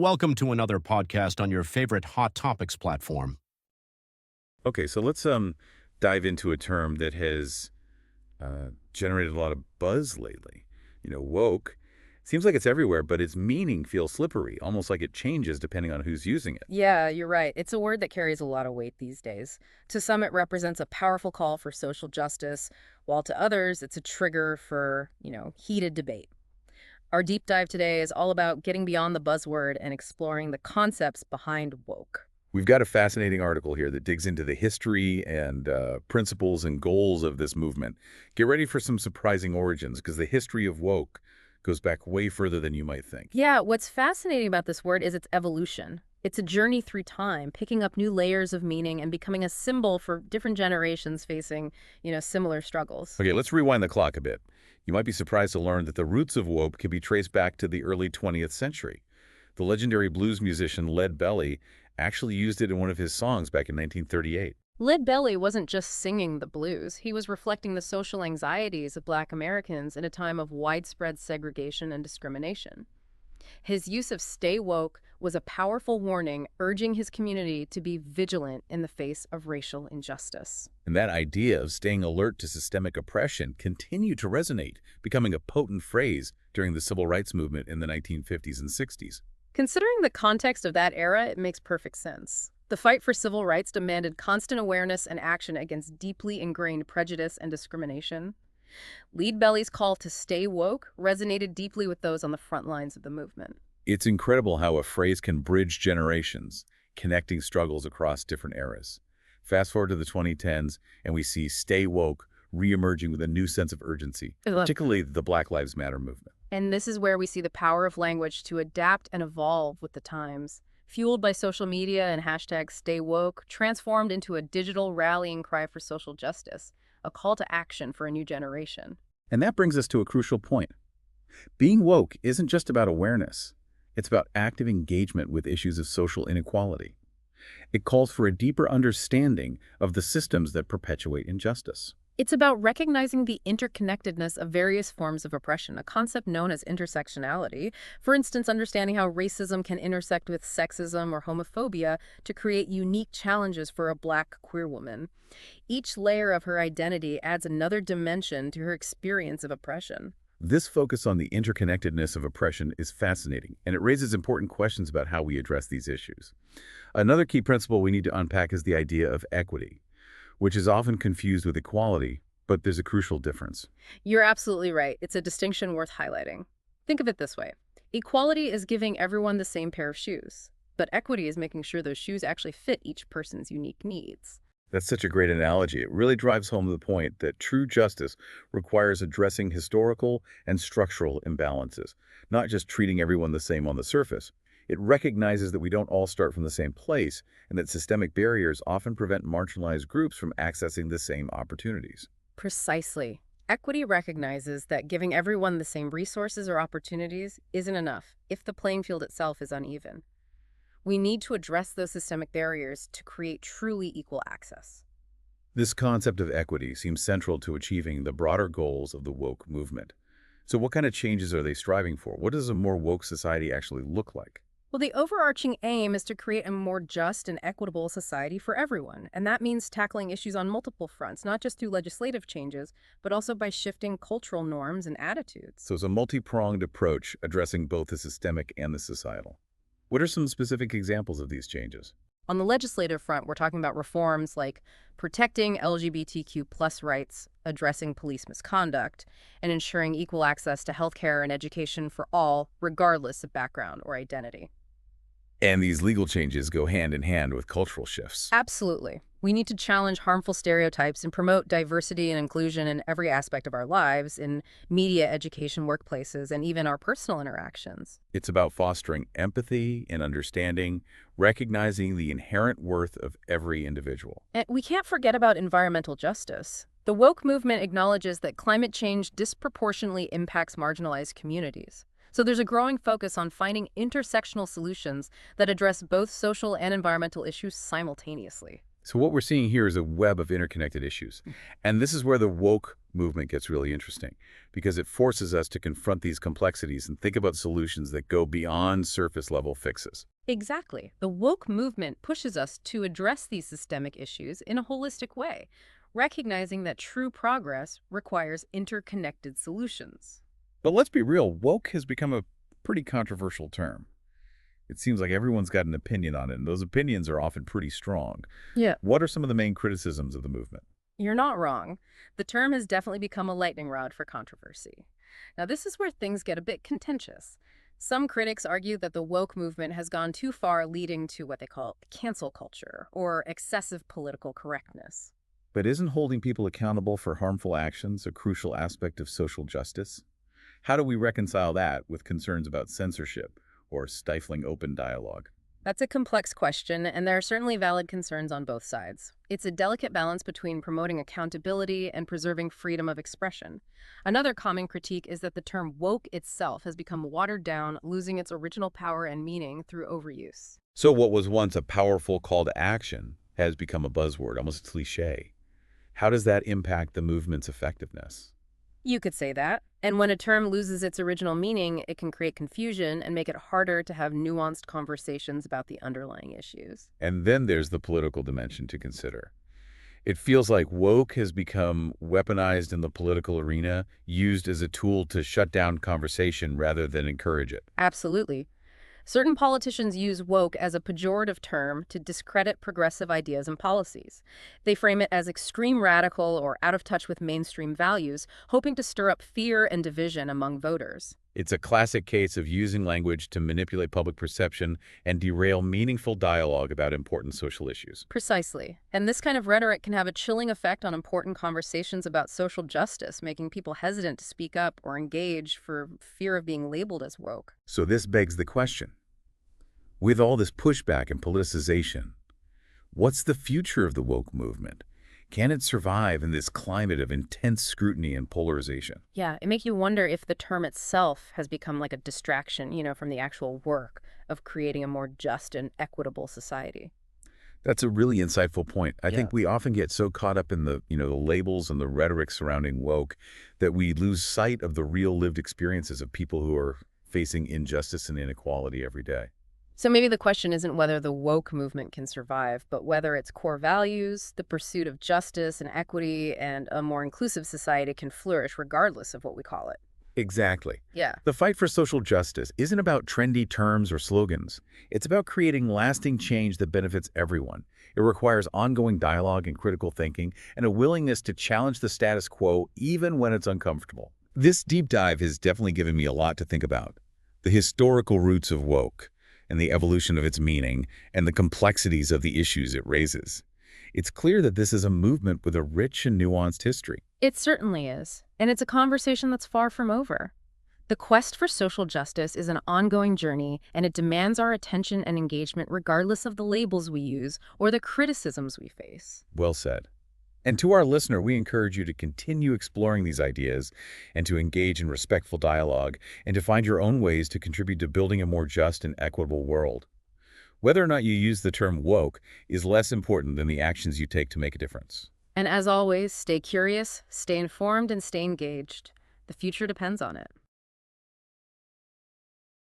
Welcome to another podcast on your favorite Hot Topics platform. Okay, so let's dive into a term that has generated a lot of buzz lately. Woke. Seems like it's everywhere, but its meaning feels slippery, almost like it changes depending on who's using it. Yeah, you're right. It's a word that carries a lot of weight these days. To some, it represents a powerful call for social justice, while to others, it's a trigger for, heated debate. Our deep dive today is all about getting beyond the buzzword and exploring the concepts behind woke. We've got a fascinating article here that digs into the history and principles and goals of this movement. Get ready for some surprising origins, because the history of woke goes back way further than you might think. Yeah, what's fascinating about this word is its evolution. It's a journey through time, picking up new layers of meaning and becoming a symbol for different generations facing, similar struggles. Okay, let's rewind the clock a bit. You might be surprised to learn that the roots of woke can be traced back to the early 20th century. The legendary blues musician Lead Belly actually used it in one of his songs back in 1938. Lead Belly wasn't just singing the blues. He was reflecting the social anxieties of Black Americans in a time of widespread segregation and discrimination. His use of "stay woke" was a powerful warning, urging his community to be vigilant in the face of racial injustice. And that idea of staying alert to systemic oppression continued to resonate, becoming a potent phrase during the civil rights movement in the 1950s and 60s. Considering the context of that era, it makes perfect sense. The fight for civil rights demanded constant awareness and action against deeply ingrained prejudice and discrimination. Lead Belly's call to stay woke resonated deeply with those on the front lines of the movement. It's incredible how a phrase can bridge generations, connecting struggles across different eras. Fast forward to the 2010s, and we see "stay woke" reemerging with a new sense of urgency, particularly the Black Lives Matter movement. And this is where we see the power of language to adapt and evolve with the times. Fueled by social media and hashtag "stay woke", transformed into a digital rallying cry for social justice, a call to action for a new generation. And that brings us to a crucial point. Being woke isn't just about awareness. It's about active engagement with issues of social inequality. It calls for a deeper understanding of the systems that perpetuate injustice. It's about recognizing the interconnectedness of various forms of oppression, a concept known as intersectionality. For instance, understanding how racism can intersect with sexism or homophobia to create unique challenges for a Black queer woman. Each layer of her identity adds another dimension to her experience of oppression. This focus on the interconnectedness of oppression is fascinating, and it raises important questions about how we address these issues. Another key principle we need to unpack is the idea of equity, which is often confused with equality, but there's a crucial difference. You're absolutely right. It's a distinction worth highlighting. Think of it this way. Equality is giving everyone the same pair of shoes, but equity is making sure those shoes actually fit each person's unique needs. That's such a great analogy. It really drives home the point that true justice requires addressing historical and structural imbalances, not just treating everyone the same on the surface. It recognizes that we don't all start from the same place and that systemic barriers often prevent marginalized groups from accessing the same opportunities. Precisely. Equity recognizes that giving everyone the same resources or opportunities isn't enough if the playing field itself is uneven. We need to address those systemic barriers to create truly equal access. This concept of equity seems central to achieving the broader goals of the woke movement. So what kind of changes are they striving for? What does a more woke society actually look like? Well, the overarching aim is to create a more just and equitable society for everyone. And that means tackling issues on multiple fronts, not just through legislative changes, but also by shifting cultural norms and attitudes. So it's a multi-pronged approach addressing both the systemic and the societal. What are some specific examples of these changes? On the legislative front, we're talking about reforms like protecting LGBTQ+ rights, addressing police misconduct, and ensuring equal access to healthcare and education for all, regardless of background or identity. And these legal changes go hand in hand with cultural shifts. Absolutely. We need to challenge harmful stereotypes and promote diversity and inclusion in every aspect of our lives, in media, education, workplaces, and even our personal interactions. It's about fostering empathy and understanding, recognizing the inherent worth of every individual. And we can't forget about environmental justice. The woke movement acknowledges that climate change disproportionately impacts marginalized communities. So there's a growing focus on finding intersectional solutions that address both social and environmental issues simultaneously. So what we're seeing here is a web of interconnected issues. And this is where the woke movement gets really interesting, because it forces us to confront these complexities and think about solutions that go beyond surface-level fixes. Exactly. The woke movement pushes us to address these systemic issues in a holistic way, recognizing that true progress requires interconnected solutions. But let's be real, woke has become a pretty controversial term. It seems like everyone's got an opinion on it, and those opinions are often pretty strong. Yeah. What are some of the main criticisms of the movement? You're not wrong. The term has definitely become a lightning rod for controversy. Now, this is where things get a bit contentious. Some critics argue that the woke movement has gone too far, leading to what they call cancel culture or excessive political correctness. But isn't holding people accountable for harmful actions a crucial aspect of social justice? How do we reconcile that with concerns about censorship or stifling open dialogue? That's a complex question, and there are certainly valid concerns on both sides. It's a delicate balance between promoting accountability and preserving freedom of expression. Another common critique is that the term woke itself has become watered down, losing its original power and meaning through overuse. So what was once a powerful call to action has become a buzzword, almost a cliche. How does that impact the movement's effectiveness? You could say that. And when a term loses its original meaning, it can create confusion and make it harder to have nuanced conversations about the underlying issues. And then there's the political dimension to consider. It feels like woke has become weaponized in the political arena, used as a tool to shut down conversation rather than encourage it. Absolutely. Certain politicians use woke as a pejorative term to discredit progressive ideas and policies. They frame it as extreme radical or out of touch with mainstream values, hoping to stir up fear and division among voters. It's a classic case of using language to manipulate public perception and derail meaningful dialogue about important social issues. Precisely. And this kind of rhetoric can have a chilling effect on important conversations about social justice, making people hesitant to speak up or engage for fear of being labeled as woke. So this begs the question, with all this pushback and politicization, what's the future of the woke movement? Can it survive in this climate of intense scrutiny and polarization? Yeah, it makes you wonder if the term itself has become like a distraction, from the actual work of creating a more just and equitable society. That's a really insightful point. I Yeah. think we often get so caught up in the labels and the rhetoric surrounding woke that we lose sight of the real lived experiences of people who are facing injustice and inequality every day. So maybe the question isn't whether the woke movement can survive, but whether its core values, the pursuit of justice and equity, and a more inclusive society can flourish regardless of what we call it. Exactly. Yeah. The fight for social justice isn't about trendy terms or slogans. It's about creating lasting change that benefits everyone. It requires ongoing dialogue and critical thinking and a willingness to challenge the status quo even when it's uncomfortable. This deep dive has definitely given me a lot to think about. The historical roots of woke and the evolution of its meaning and the complexities of the issues it raises. It's clear that this is a movement with a rich and nuanced history. It certainly is. And it's a conversation that's far from over. The quest for social justice is an ongoing journey, and it demands our attention and engagement regardless of the labels we use or the criticisms we face. Well said. And to our listener, we encourage you to continue exploring these ideas and to engage in respectful dialogue and to find your own ways to contribute to building a more just and equitable world. Whether or not you use the term woke is less important than the actions you take to make a difference. And as always, stay curious, stay informed, and stay engaged. The future depends on it.